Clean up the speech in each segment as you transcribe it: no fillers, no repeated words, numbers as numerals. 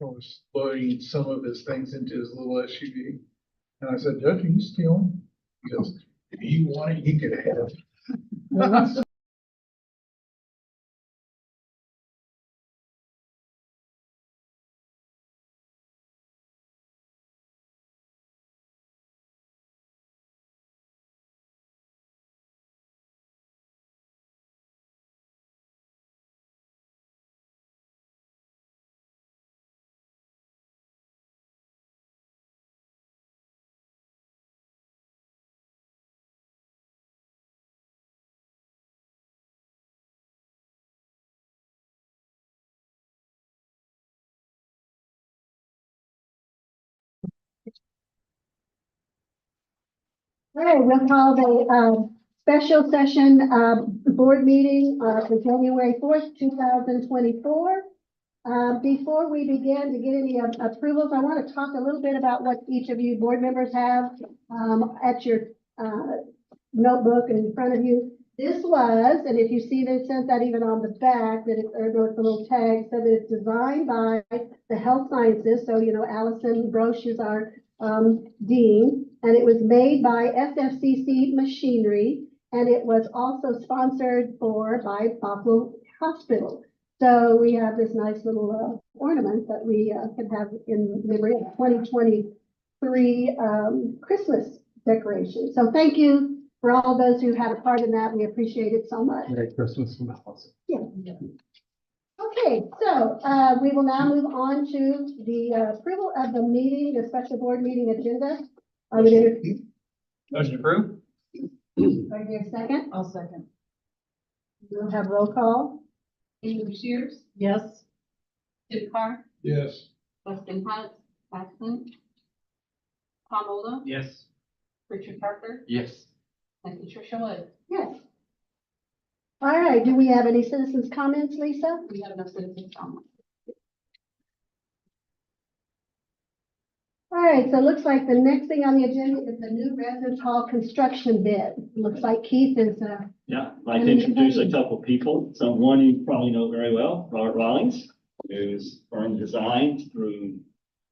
was loading some of his things into his little SUV. And I said, Judge, are you stealing? He goes, if you want it, you can have it. All right, we'll call the special session board meeting for January 4th, 2024. Before we begin to get any approvals, I want to talk a little bit about what each of you board members have at your notebook and in front of you. This was, and if you see that it says that even on the back, that it's a little tag, so that it's designed by the health sciences. So, you know, Allison Broche is our dean, and it was made by SFCC Machinery, and it was also sponsored by Buffalo Hospital. So we have this nice little ornament that we can have in memory of 2023 Christmas decoration. So thank you for all those who had a part in that. We appreciate it so much. Merry Christmas from Allison. Yeah. Okay, so we will now move on to the approval of the meeting, the special board meeting agenda. Are we there? Motion approved. Are you a second? I'll second. We'll have roll call. Amy Shears? Yes. Tim Carr? Yes. Weston Hunt? Absent. Tom Ola? Yes. Richard Parker? Yes. And Patricia Wood? Yes. All right, do we have any citizens' comments, Lisa? We have no citizens comments. All right, so it looks like the next thing on the agenda is the new residence hall construction bid. Looks like Keith is, Yeah, I'd like to introduce a couple of people. Someone you probably know very well, Robert Rawlings, whose firm designed through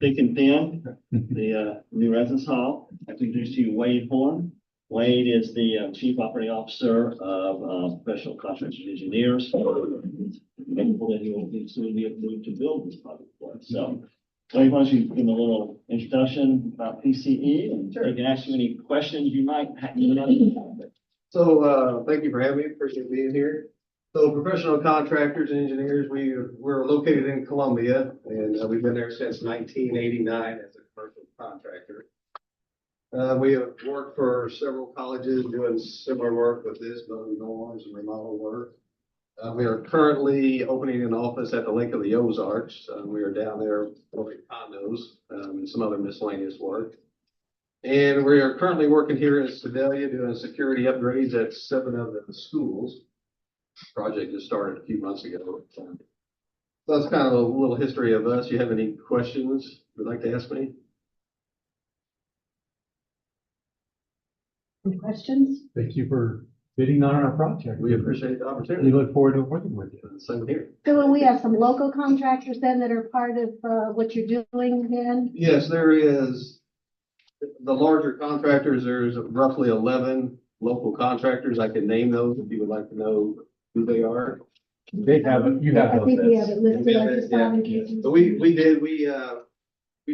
thick and thin the new residence hall. I'd like to introduce to you Wade Horn. Wade is the Chief Operating Officer of Professional Contractors and Engineers. Thankful that he will soon be approved to build this project for us. So, Wade, why don't you give him a little introduction about PCE, and they can ask you any questions you might have. So, thank you for having me. Appreciate being here. So professional contractors and engineers, we're located in Columbia, and we've been there since 1989 as a commercial contractor. We have worked for several colleges doing similar work with this, building dorms and remodel work. We are currently opening an office at the Lake of the Ozarks. We are down there building condos and some other miscellaneous work. And we are currently working here in Sedalia doing security upgrades at 7 of the schools. Project just started a few months ago. So that's kind of a little history of us. You have any questions you'd like to ask me? any questions? Thank you for bidding on our project. We appreciate the We opportunity. look forward to working with you. Same here. So will we have some local contractors then that are part of what you're doing then? Yes, there is. The larger contractors, there's roughly 11 local contractors. I can name those if you would like to know who they are. They haven't, you have I those. think we have bids. it listed. I just thought in case. But we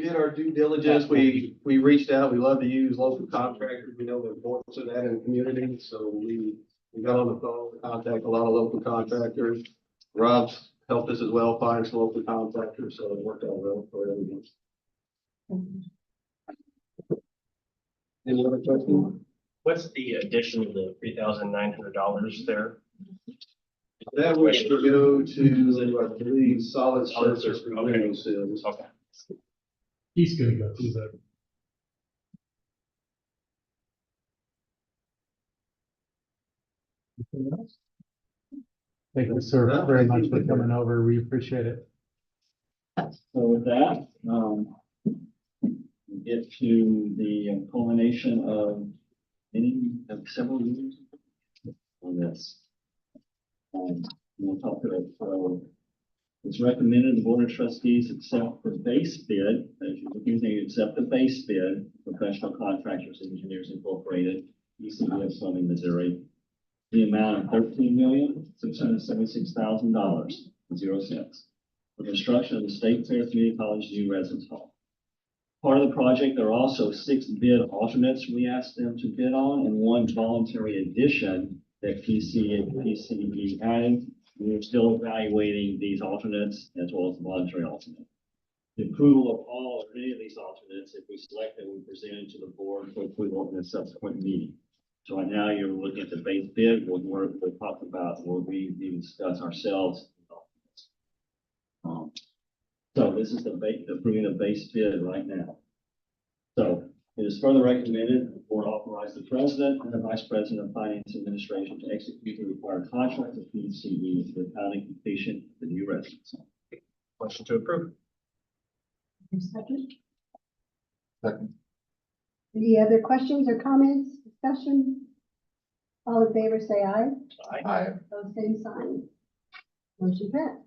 did our due diligence. We reached out. We love to use local contractors. We know the importance of that in the community. So we got on the phone, contact a lot of local contractors. Rob's helped us as well find some local contractors, so it worked out well for everyone. Any other questions? What's the addition of the $3,900 there? That would go to, I believe, solid Solid surface surface, for okay. window sills. Okay. He's gonna go through that. Anything else? Thank you, sir, No, very thank much you. for coming over. We appreciate it. So with that, get to the culmination of several years on this. We'll talk about It's recommended the Board of Trustees accept the base bid, as you're looking, they accept the base bid, Professional Contractors and Engineers Incorporated, ECDF Summing, Missouri, the amount of $13,676,000.00 for construction of the State Fair Community College new residence hall. Part of the project, there are also 6 bid alternates we asked them to bid on, and 1 voluntary addition that PCB added. We're still evaluating these alternates as well as the voluntary alternate. The approval of all or any of these alternates, if we select them, we present it to the board for approval in a subsequent meeting. So right now, you're looking at the base bid, we'll talk about, what we discuss ourselves. So this is the approving the base bid right now. So it is further recommended the board authorize the president and the vice president of finance administration to execute the required contract with PCE for the accounting completion of the new residence. Motion to approve. Second. Second. Any other questions or comments, discussion? All in favor, say aye. Aye. Those same sign. Motion passed.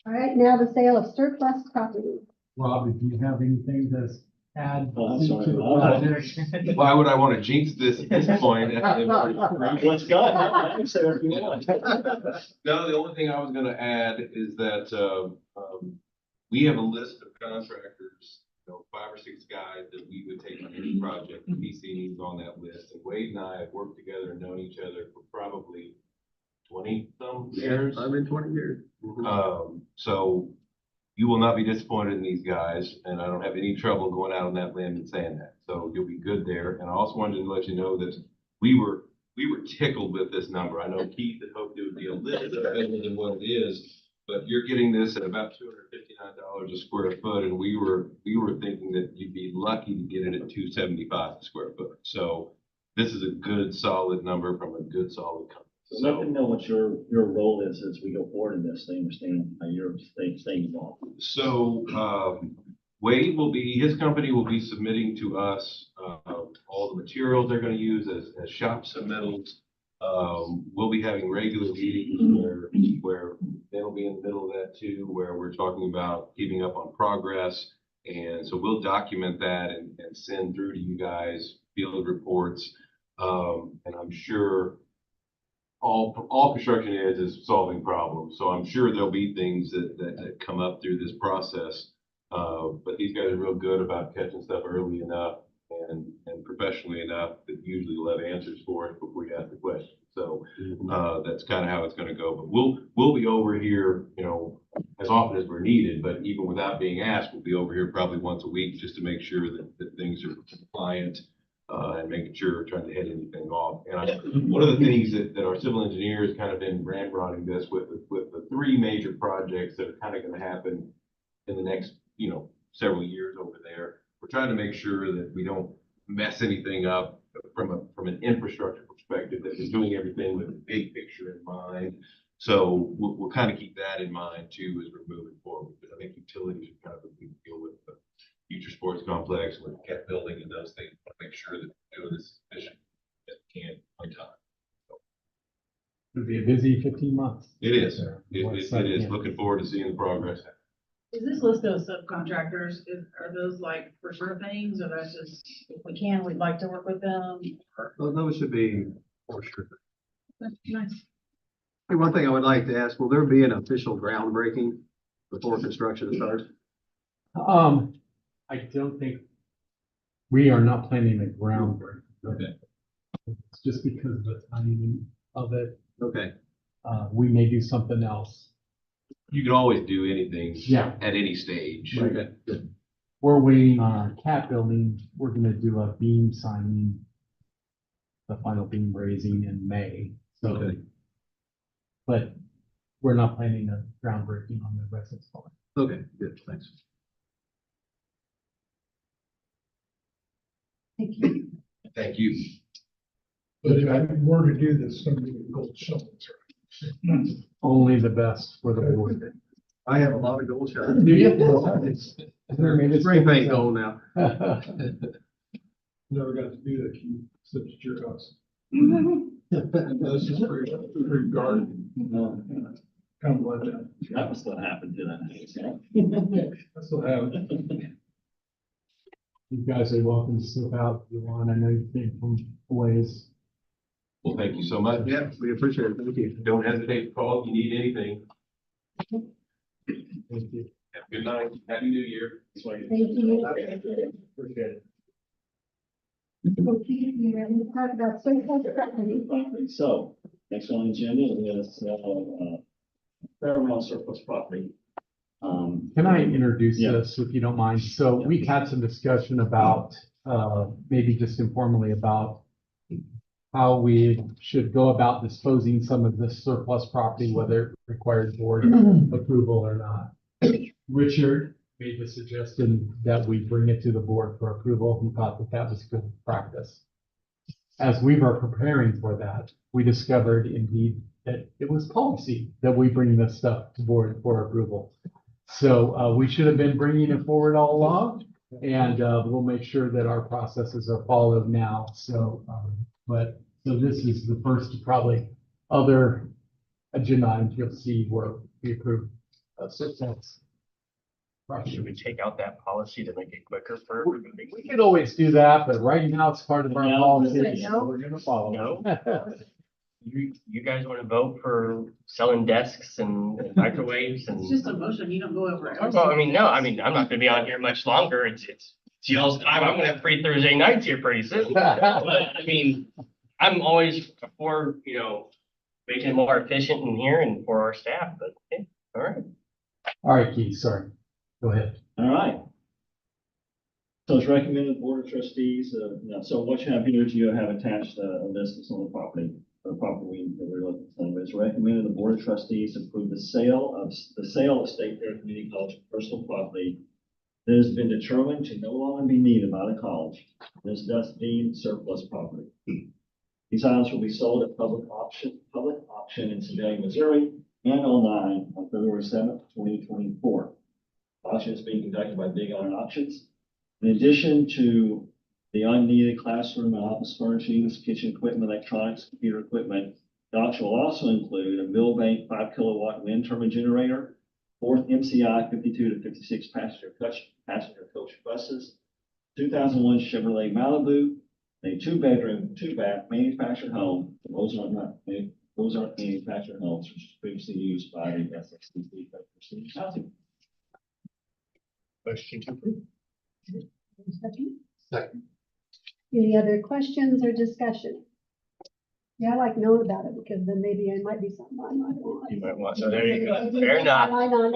All right, now the sale of surplus property. Rob, if you have anything to add Oh, I'm to sorry. the project. Why would I want to jinx this at this point? Let's go. Say whatever you want. No, the only thing I was gonna add is that, we have a list of contractors, 5 or 6 guys that we would take on any project. PCE's on that list, and Wade and I have worked together and known each other for probably 20-some years. I've been 20 years. So you will not be disappointed in these guys, and I don't have any trouble going out on that limb and saying that. So you'll be good there. And I also wanted to let you know that we were tickled with this number. I know Keith had hoped it would be a little bit better than what it is, but you're getting this at about $259 a square foot, and we were thinking that you'd be lucky to get it at $275 a square foot. So this is a good, solid number from a good, solid company. So let them know what your role is as we go forward in this. They understand how you're staying involved. So, Wade his company will be submitting to us, all the materials they're gonna use as shop submittals. We'll be having regular meetings where they'll be in the middle of that too, where we're talking about keeping up on progress. And so we'll document that and send through to you guys field reports. And I'm sure all construction is solving problems. So I'm sure there'll be things that come up through this process. But these guys are real good about catching stuff early enough and professionally enough that usually we'll have answers for it before you ask the question. So that's kind of how it's going to go. But we'll be over here, as often as we're needed. But even without being asked, we'll be over here probably once a week just to make sure that things are compliant. And making sure we're trying to head anything off. And one of the things that our civil engineers kind of been ramrodding this with the 3 major projects that are kind of going to happen in the next, several years over there. We're trying to make sure that we don't mess anything up from an infrastructure perspective, that we're doing everything with the big picture in mind. So we'll kind of keep that in mind too as we're moving forward. But I think utilities are kind of a big deal with the future sports complex, with the cat building and those things. Make sure that we're doing this efficient as we can on time. It'll be a busy 15 months. It is. It What is. side can- Looking forward to seeing the progress. Is this list of subcontractors, are those like for sure things, or that's just, if we can, we'd like to work with them? Those should be for sure. That's nice. Hey, one thing I would like to ask, will there be an official groundbreaking before construction starts? I don't think, we are not planning a groundbreaking. Okay. It's just because of the timing of it. Okay. We may do something else. You can always do anything Yeah. at any stage. Okay, good. We're waiting on our cat building. We're gonna do a beam signing, the final beam raising in May. So, Okay. but we're not planning a groundbreaking on the residence hall. Okay, good, thanks. Thank you. Thank you. But if I were to do this, somebody with gold shovels, right? Only the best for the board. I have a lot of gold shots. Do you? Spray paint gold now. Never got to do that, Keith, except at your house. This is for garden. kind of let down. That was what happened to that house, yeah. That's what happened. You guys are welcome to slip out if you want. I know you came from a ways. Well, thank you so much. Yeah, we appreciate it. Thank you. Don't hesitate to call if you need anything. Thank you. Have a good night. Happy New Year. Thank you. Appreciate it. Okay, you ready to talk about surplus property? So, next on the agenda is, fair amount of surplus property. Can I introduce Yeah. this, if you don't mind? So we've had some discussion about, maybe just informally about how we should go about disposing some of this surplus property, whether it requires board approval or not. Richard made the suggestion that we bring it to the board for approval. He thought that that was good practice. As we were preparing for that, we discovered indeed that it was policy that we bring this stuff to board for approval. So we should have been bringing it forward all along, and we'll make sure that our processes are followed now. So, so this is the first probably other agenda items you'll see where we approve surplus. Should we take out that policy to make it quicker for everybody? We could always do that, but right now it's part of our No. policy, No. so we're gonna follow. No. You guys want to vote for selling desks and microwaves and? It's just a motion, you don't go over it. Well, I mean, no, I mean, I'm not gonna be on here much longer. It's y'all's time. I'm gonna have free Thursday nights here pretty soon. But I mean, I'm always for, making it more efficient in here and for our staff, but yeah, all right. All right, Keith, sorry. Go ahead. All right. So it's recommended the board of trustees, so what you have here is you have attached a list of some of the property, that we're looking for. It's recommended the board of trustees approve the sale of State Fair Community College personal property that has been determined to no longer be needed by the college. This thus deemed surplus property. These items will be sold at public auction in Sedalia, Missouri, and online on February 7th, 2024. Auction is being conducted by Big Iron Auctions. In addition to the unneeded classroom and office furnishings, kitchen equipment, electronics, computer equipment, the auction will also include a Millbank 5 kilowatt wind turbine generator, 4th MCI 52 to 56 passenger coach buses, 2001 Chevrolet Malibu, a 2-bedroom, 2-bath manufactured home. Those aren't manufactured homes, which was previously used by the SXTC for housing. Motion to approve. Second. Any other questions or discussion? Yeah, I like knowing about it because then maybe it might be something I might want. You might want, so there you go. Fair enough. Why not?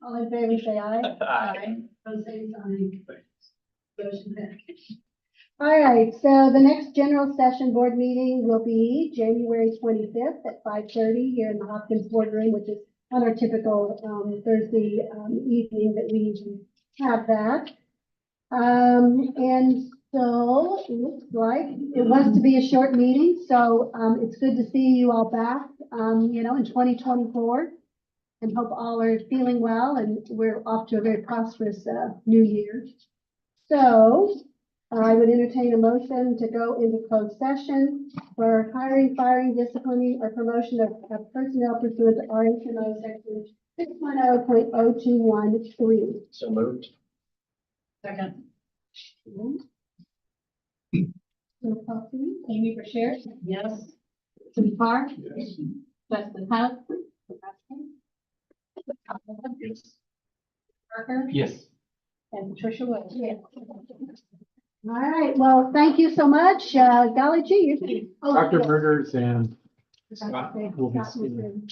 All in favor, say aye. Aye. Opposed, same sign. Motion passed. All right, so the next general session board meeting will be January 25th at 5:30 here in the Hopkins boardroom, which is on our typical Thursday evening that we usually have that. And so it looks like it was to be a short meeting, so it's good to see you all back, in 2024. And hope all are feeling well, and we're off to a very prosperous new year. So I would entertain a motion to go into closed session for hiring, firing, disciplining, or promotion of personnel pursuant to RHMO section 610.0213. So moved. Second. Roll call, please. Amy Bashir, Yes. Jim Parr, Yes. Justin House, Yes. Parker, Yes. and Patricia Wood. Yes. All right, well, thank you so much. Golly gee, you. Dr. Murders and Scott will be speaking.